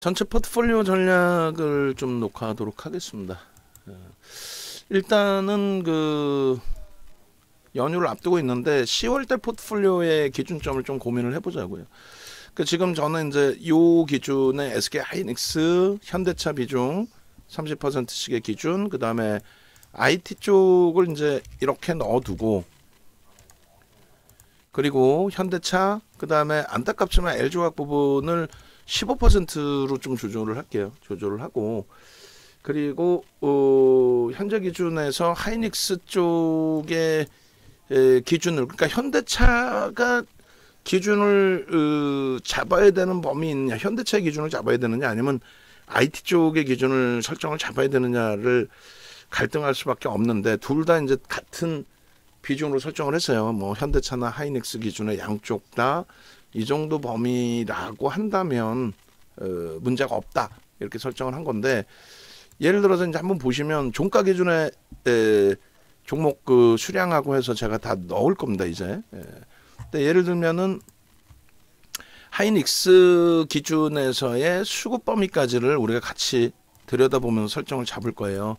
전체 포트폴리오 전략을 좀 녹화하도록 하겠습니다. 일단은 연휴를 앞두고 있는데 10월달 포트폴리오의 기준점을 좀 고민을 해보자고요. 지금 저는 이제 요 기준에 SK 하이닉스, 현대차 비중 30%씩의 기준, 그 다음에 IT 쪽을 이제 이렇게 넣어두고, 그리고 현대차, 그 다음에 안타깝지만 LG화학 부분을 15%로 좀 조절을 할게요. 조절을 하고, 그리고 현재 기준에서 하이닉스 쪽의 기준을, 그러니까 현대차가 기준을 잡아야 되는 범위 있느냐, 현대차의 기준을 잡아야 되느냐, 아니면 IT 쪽의 기준을 설정을 잡아야 되느냐를 갈등할 수밖에 없는데, 둘 다 이제 같은 비중으로 설정을 했어요. 뭐 현대차나 하이닉스 기준의 양쪽 다 이 정도 범위라고 한다면 문제가 없다, 이렇게 설정을 한 건데, 예를 들어서 이제 한번 보시면 종가 기준의 종목 수량하고 해서 제가 다 넣을 겁니다 이제. 근데 예를 들면은 하이닉스 기준에서의 수급 범위까지를 우리가 같이 들여다보면서 설정을 잡을 거예요.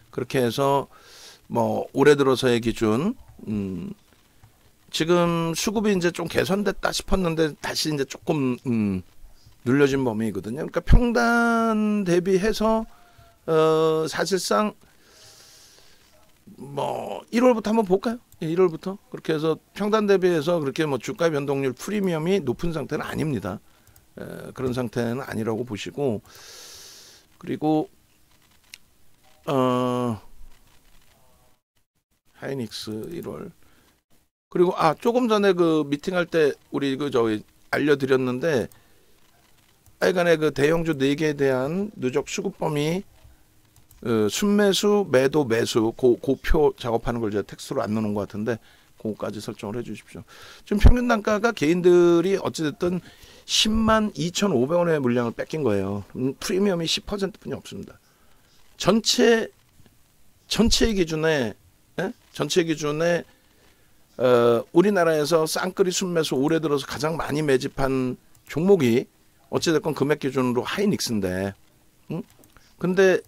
그렇게 해서 뭐 올해 들어서의 기준, 지금 수급이 이제 좀 개선됐다 싶었는데 다시 이제 조금 눌려진 범위거든요. 그러니까 평단 대비해서 사실상 뭐 1월부터 한번 볼까요? 1월부터 그렇게 해서 평단 대비해서 그렇게 뭐 주가 변동률 프리미엄이 높은 상태는 아닙니다. 그런 상태는 아니라고 보시고, 그리고 하이닉스 1월, 그리고 조금 전에 미팅할 때 우리 저기 알려드렸는데, 하여간에 대형주 4개에 대한 누적 수급 범위, 순매수, 매도, 매수, 고표 작업하는 걸 제가 텍스트로 안 넣는 것 같은데, 그거까지 설정을 해 주십시오. 지금 평균 단가가 개인들이 어찌됐든 10만 2,500원의 물량을 뺏긴 거예요. 프리미엄이 10%뿐이 없습니다. 전체 기준에, 전체 기준에 우리나라에서 쌍끌이 순매수 올해 들어서 가장 많이 매집한 종목이 어찌됐건 금액 기준으로 하이닉스인데, 근데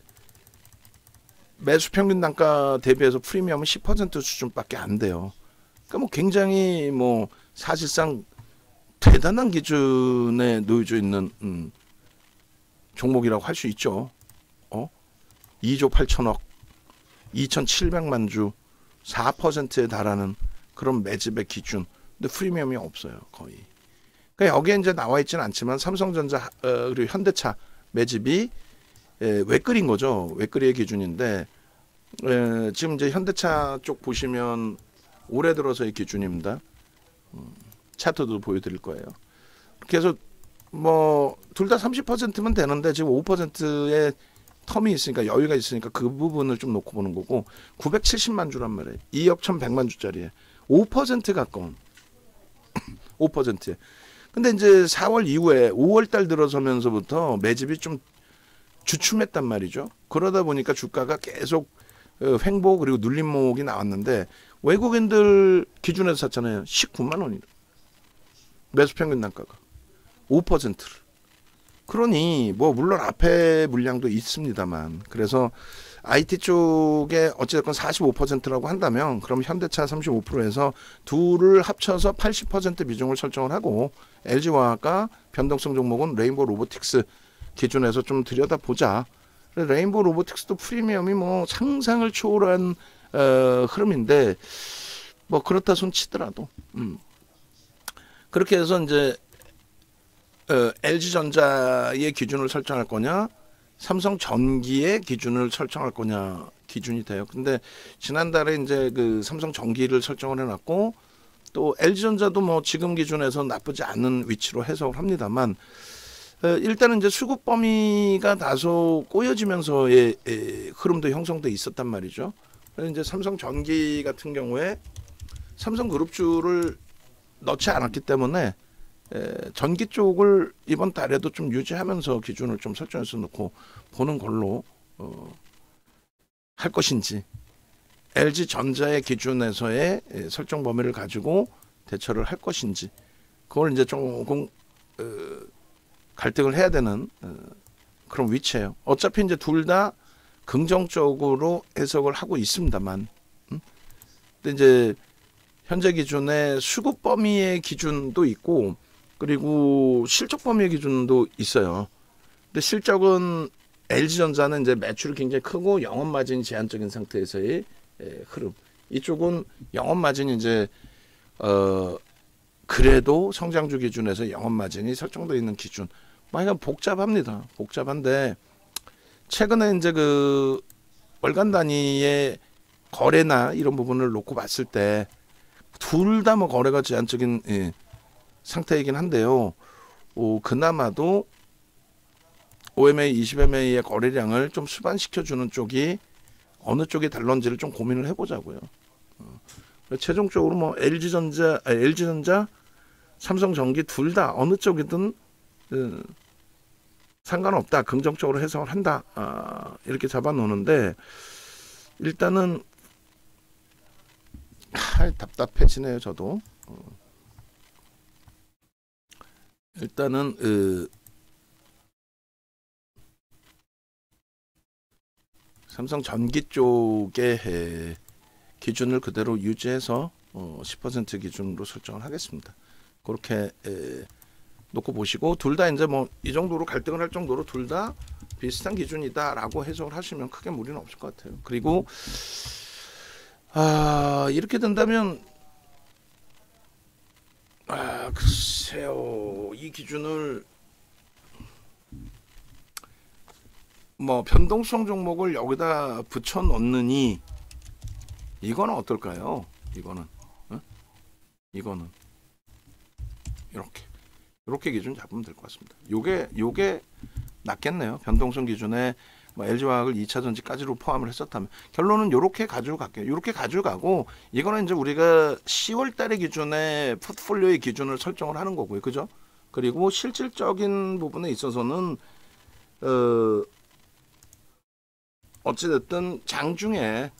매수 평균 단가 대비해서 프리미엄은 10% 수준밖에 안 돼요. 그러니까 뭐 굉장히 뭐 사실상 대단한 기준에 놓여져 있는 종목이라고 할 수 있죠. 2조 8천억, 2,700만 주, 4%에 달하는 그런 매집의 기준. 근데 프리미엄이 없어요, 거의. 그러니까 여기에 이제 나와 있지는 않지만 삼성전자 그리고 현대차 매집이 외끌인 거죠. 외끌이의 기준인데, 지금 이제 현대차 쪽 보시면 올해 들어서의 기준입니다. 차트도 보여드릴 거예요. 그래서 뭐 둘 다 30%면 되는데 지금 5%의 텀이 있으니까, 여유가 있으니까 그 부분을 좀 놓고 보는 거고, 970만 주란 말이에요. 2억 1,100만 주짜리에 5% 가까운 5%에. 근데 이제 4월 이후에 5월 달 들어서면서부터 매집이 좀 주춤했단 말이죠. 그러다 보니까 주가가 계속 횡보 그리고 눌림목이 나왔는데, 외국인들 기준에서 샀잖아요. 19만 원이래. 매수 평균 단가가 5%를. 그러니 뭐 물론 앞에 물량도 있습니다만, 그래서 IT 쪽에 어찌됐건 45%라고 한다면, 그럼 현대차 35%에서 둘을 합쳐서 80% 비중을 설정을 하고, LG화학과 변동성 종목은 레인보우 로보틱스 기준에서 좀 들여다보자. 레인보우 로보틱스도 프리미엄이 뭐 상상을 초월한 흐름인데, 뭐 그렇다 손 치더라도 그렇게 해서 이제 LG전자의 기준을 설정할 거냐, 삼성전기의 기준을 설정할 거냐 기준이 돼요. 근데 지난달에 이제 삼성전기를 설정을 해놨고, 또 LG전자도 뭐 지금 기준에서 나쁘지 않은 위치로 해석을 합니다만, 일단은 이제 수급 범위가 다소 꼬여지면서의 흐름도 형성돼 있었단 말이죠. 그래서 이제 삼성전기 같은 경우에 삼성그룹주를 넣지 않았기 때문에 전기 쪽을 이번 달에도 좀 유지하면서 기준을 좀 설정해서 놓고 보는 걸로 할 것인지, LG전자의 기준에서의 설정 범위를 가지고 대처를 할 것인지, 그걸 이제 조금 갈등을 해야 되는 그런 위치예요. 어차피 이제 둘 다 긍정적으로 해석을 하고 있습니다만, 근데 이제 현재 기준에 수급 범위의 기준도 있고, 그리고 실적 범위의 기준도 있어요. 근데 실적은 LG전자는 이제 매출이 굉장히 크고 영업 마진이 제한적인 상태에서의 흐름. 이쪽은 영업 마진이 이제 그래도 성장주 기준에서 영업 마진이 설정되어 있는 기준. 약간 복잡합니다. 복잡한데 최근에 이제 그 월간 단위의 거래나 이런 부분을 놓고 봤을 때 둘 다 뭐 거래가 제한적인 상태이긴 한데요. 그나마도 OMA, 20MA의 거래량을 좀 수반시켜주는 쪽이 어느 쪽이 달런지를 좀 고민을 해보자고요. 최종적으로 뭐 LG전자, 삼성전기 둘 다 어느 쪽이든 상관없다, 긍정적으로 해석을 한다, 이렇게 잡아놓는데 일단은 답답해지네요. 저도 일단은 삼성전기 쪽의 기준을 그대로 유지해서 10% 기준으로 설정을 하겠습니다. 그렇게 놓고 보시고 둘 다 이제 뭐 이 정도로 갈등을 할 정도로 둘 다 비슷한 기준이다라고 해석을 하시면 크게 무리는 없을 것 같아요. 그리고 이렇게 된다면 글쎄요, 이 기준을 뭐 변동성 종목을 여기다 붙여 넣느니 이거는 어떨까요? 이거는 이거는 이렇게 기준 잡으면 될 것 같습니다. 요게 낫겠네요. 변동성 기준에 뭐 LG화학을 2차 전지까지로 포함을 했었다면 결론은 요렇게 가지고 갈게요. 요렇게 가지고 가고 이거는 이제 우리가 10월 달의 기준에 포트폴리오의 기준을 설정을 하는 거고요. 그죠? 그리고 실질적인 부분에 있어서는 어찌됐든 장중에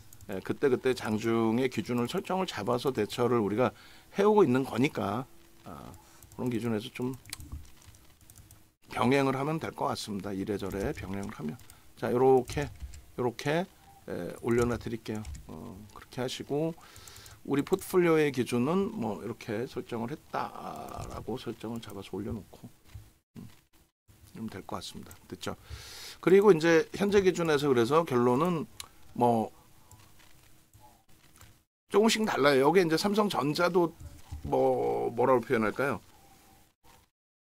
그때 장중의 기준을 설정을 잡아서 대처를 우리가 해오고 있는 거니까 그런 기준에서 좀 병행을 하면 될 것 같습니다. 이래저래 병행을 하면. 자, 요렇게 올려놔 드릴게요. 그렇게 하시고 우리 포트폴리오의 기준은 뭐 이렇게 설정을 했다라고 설정을 잡아서 올려놓고 이러면 될 것 같습니다. 됐죠? 그리고 이제 현재 기준에서 그래서 결론은 뭐 조금씩 달라요. 여기 이제 삼성전자도 뭐라고 표현할까요?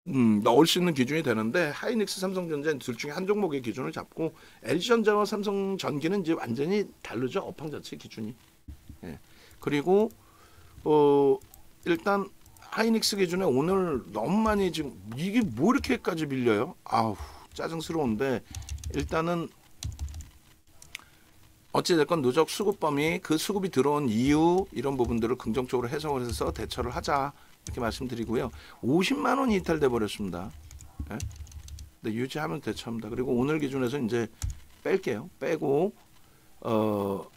넣을 수 있는 기준이 되는데 하이닉스, 삼성전자 둘 중에 한 종목의 기준을 잡고 LG전자와 삼성전기는 이제 완전히 다르죠. 업황 자체 기준이. 예. 그리고 일단 하이닉스 기준에 오늘 너무 많이 지금 이게 뭐 이렇게까지 밀려요? 아우 짜증스러운데 일단은 어찌됐건 누적 수급 범위, 그 수급이 들어온 이유 이런 부분들을 긍정적으로 해석을 해서 대처를 하자 이렇게 말씀드리고요. 50만 원이 이탈돼 버렸습니다. 예? 근데 유지하면 대처합니다. 그리고 오늘 기준에서 이제 뺄게요. 빼고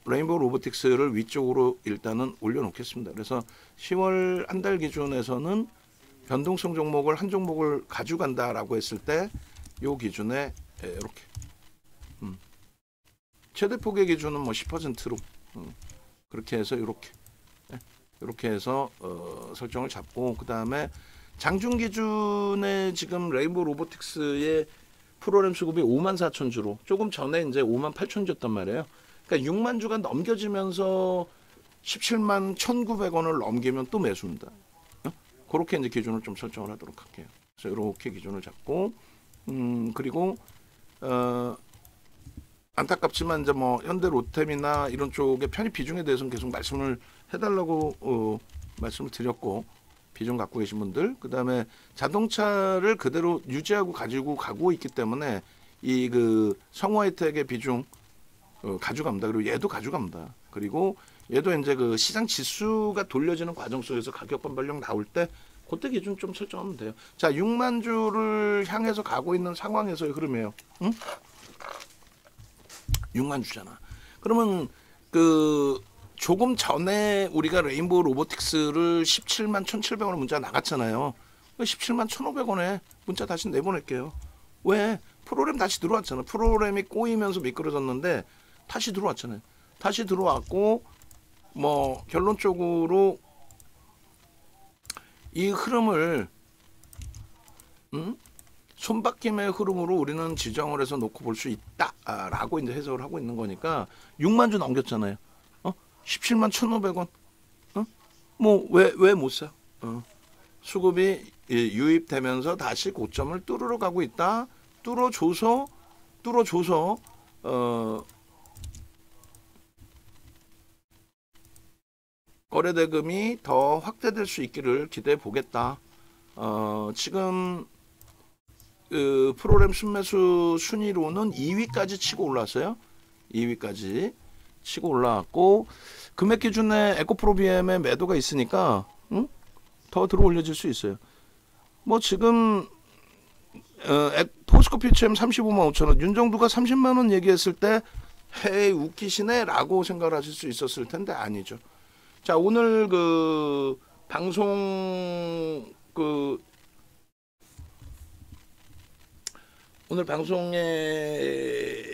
레인보우 로보틱스를 위쪽으로 일단은 올려놓겠습니다. 그래서 10월 한 달 기준에서는 변동성 종목을 한 종목을 가져간다라고 했을 때 요 기준에 이렇게 최대 폭의 기준은 뭐 10%로 그렇게 해서 이렇게 해서 설정을 잡고 그 다음에 장중 기준에 지금 레인보우 로보틱스의 프로그램 수급이 54,000주로 조금 전에 이제 58,000주였단 말이에요. 그러니까 6만 주가 넘겨지면서 17만 1,900원을 넘기면 또 매수입니다. 그렇게 이제 기준을 좀 설정을 하도록 할게요. 그래서 이렇게 기준을 잡고 그리고 안타깝지만 이제 뭐 현대 로템이나 이런 쪽의 편입 비중에 대해서는 계속 말씀을 해달라고 말씀을 드렸고 비중 갖고 계신 분들 그 다음에 자동차를 그대로 유지하고 가지고 가고 있기 때문에 이 그 성우하이텍의 비중 가져갑니다. 그리고 얘도 가져갑니다. 그리고 얘도 이제 그 시장 지수가 돌려지는 과정 속에서 가격 반발력 나올 때 그때 기준 좀 설정하면 돼요. 자, 6만 주를 향해서 가고 있는 상황에서의 흐름이에요. 응? 6만 주잖아. 그러면 그 조금 전에 우리가 레인보우 로보틱스를 17만 1,700원을 문자 나갔잖아요. 17만 1,500원에 문자 다시 내보낼게요. 왜? 프로그램 다시 들어왔잖아. 프로그램이 꼬이면서 미끄러졌는데 다시 들어왔잖아요. 다시 들어왔고 뭐 결론적으로 이 흐름을 손바뀜의 흐름으로 우리는 지정을 해서 놓고 볼 수 있다라고 이제 해석을 하고 있는 거니까 6만 주 넘겼잖아요. 17만 1,500원. 뭐 왜 못 사? 수급이 유입되면서 다시 고점을 뚫으러 가고 있다. 뚫어줘서 거래대금이 더 확대될 수 있기를 기대해 보겠다. 지금 그 프로그램 순매수 순위로는 2위까지 치고 올랐어요. 2위까지 치고 올라왔고 금액 기준에 에코프로 BM의 매도가 있으니까 더 들어 올려질 수 있어요. 뭐 지금 포스코 피처엠 35만 5천 원, 윤정두가 30만 원 얘기했을 때 헤이 웃기시네라고 생각을 하실 수 있었을 텐데 아니죠. 자, 오늘 그 방송 오늘 방송의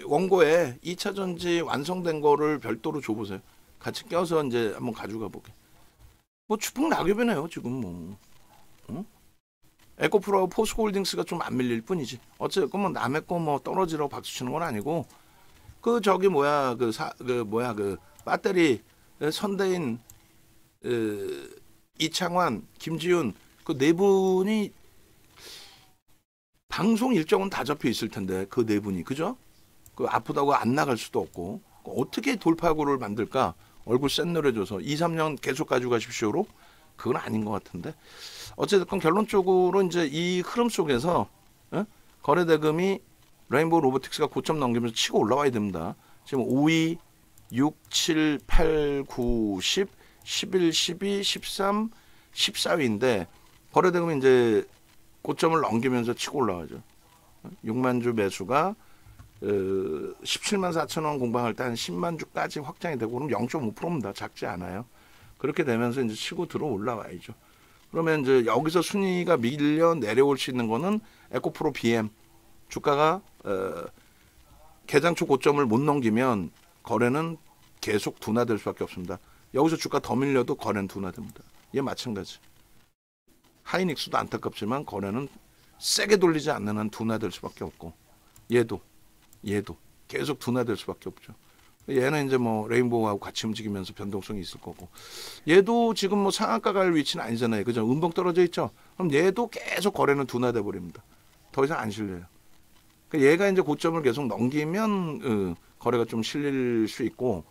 원고에 2차 전지 완성된 거를 별도로 줘보세요. 같이 껴서 이제 한번 가져가 보게. 뭐 추풍 낙엽이네요 지금 뭐. 에코프로하고 포스코홀딩스가 좀 안 밀릴 뿐이지. 어쨌건 뭐 남의 거 뭐 떨어지라고 박수 치는 건 아니고 그 저기 뭐야 그 배터리 선대인 이창환, 김지훈 그 네 분이 방송 일정은 다 잡혀 있을 텐데 그 네 분이 그죠? 그 아프다고 안 나갈 수도 없고 어떻게 돌파구를 만들까? 얼굴 센 노래 줘서 2, 3년 계속 가지고 가십시오로? 그건 아닌 것 같은데. 어쨌든 결론적으로 이제 이 흐름 속에서 거래대금이 레인보우 로보틱스가 고점 넘기면서 치고 올라와야 됩니다. 지금 5위, 6, 7, 8, 9, 10, 11, 12, 13, 14위인데 거래대금이 이제 고점을 넘기면서 치고 올라가죠. 6만 주 매수가 17만 4천 원 공방할 때 한 10만 주까지 확장이 되고 그럼 0.5%입니다. 작지 않아요. 그렇게 되면서 이제 치고 들어 올라와야죠. 그러면 이제 여기서 순위가 밀려 내려올 수 있는 거는 에코프로 BM 주가가 개장 초 고점을 못 넘기면 거래는 계속 둔화될 수밖에 없습니다. 여기서 주가 더 밀려도 거래는 둔화됩니다. 얘 마찬가지. 하이닉스도 안타깝지만 거래는 세게 돌리지 않는 한 둔화될 수밖에 없고 얘도 계속 둔화될 수밖에 없죠. 얘는 이제 뭐 레인보우하고 같이 움직이면서 변동성이 있을 거고 얘도 지금 뭐 상한가 갈 위치는 아니잖아요. 그죠? 음봉 떨어져 있죠. 그럼 얘도 계속 거래는 둔화돼 버립니다. 더 이상 안 실려요. 그러니까 얘가 이제 고점을 계속 넘기면 거래가 좀 실릴 수 있고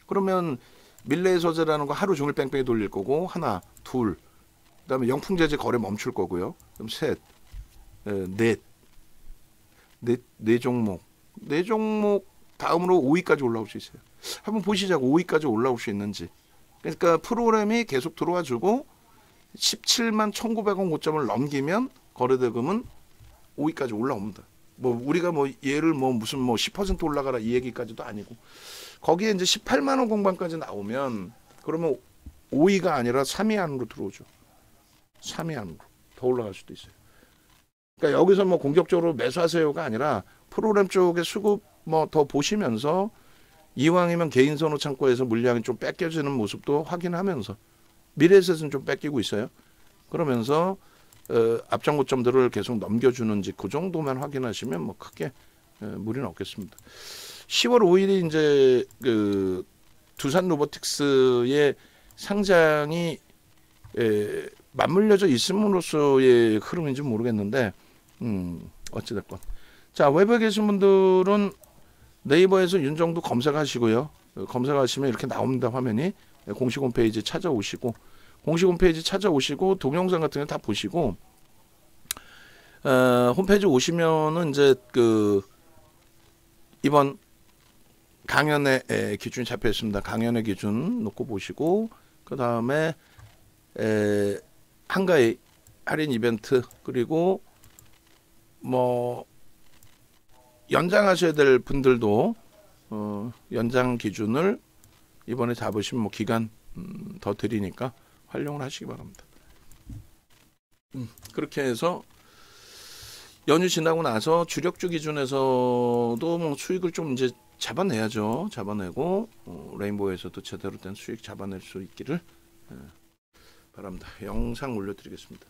그러면 밀레이 소재라는 거 하루 종일 뺑뺑이 돌릴 거고 하나, 둘, 그다음에 영풍재재 거래 멈출 거고요. 그럼 셋, 네 종목 다음으로 5위까지 올라올 수 있어요. 한번 보시자고 5위까지 올라올 수 있는지. 그러니까 프로그램이 계속 들어와 주고 17만 1,900원 고점을 넘기면 거래대금은 5위까지 올라옵니다. 뭐 우리가 뭐 얘를 뭐 무슨 뭐 10% 올라가라 이 얘기까지도 아니고 거기에 이제 18만 원 공방까지 나오면 그러면 5위가 아니라 3위 안으로 들어오죠. 3위 안으로 더 올라갈 수도 있어요. 그러니까 여기서 뭐 공격적으로 매수하세요가 아니라 프로그램 쪽에 수급 뭐 더 보시면서 이왕이면 개인 선호 창고에서 물량이 좀 뺏겨지는 모습도 확인하면서 미래에셋은 좀 뺏기고 있어요. 그러면서 앞장 고점들을 계속 넘겨주는지 그 정도만 확인하시면 뭐 크게 무리는 없겠습니다. 10월 5일이 이제 그 두산 로보틱스의 상장이 맞물려져 있음으로써의 흐름인지 모르겠는데 어찌됐건 자 외부에 계신 분들은 네이버에서 윤정두 검색하시고요. 검색하시면 이렇게 나옵니다. 화면이 공식 홈페이지 찾아오시고 동영상 같은 거 다 보시고 홈페이지 오시면은 이제 그 이번 강연의 기준이 잡혀 있습니다. 강연의 기준 놓고 보시고 그 다음에 한가위 할인 이벤트 그리고 뭐 연장하셔야 될 분들도 연장 기준을 이번에 잡으시면 뭐 기간 더 드리니까 활용을 하시기 바랍니다. 그렇게 해서 연휴 지나고 나서 주력주 기준에서도 뭐 수익을 좀 이제 잡아내야죠. 잡아내고 레인보우에서도 제대로 된 수익 잡아낼 수 있기를 바랍니다. 영상 올려드리겠습니다.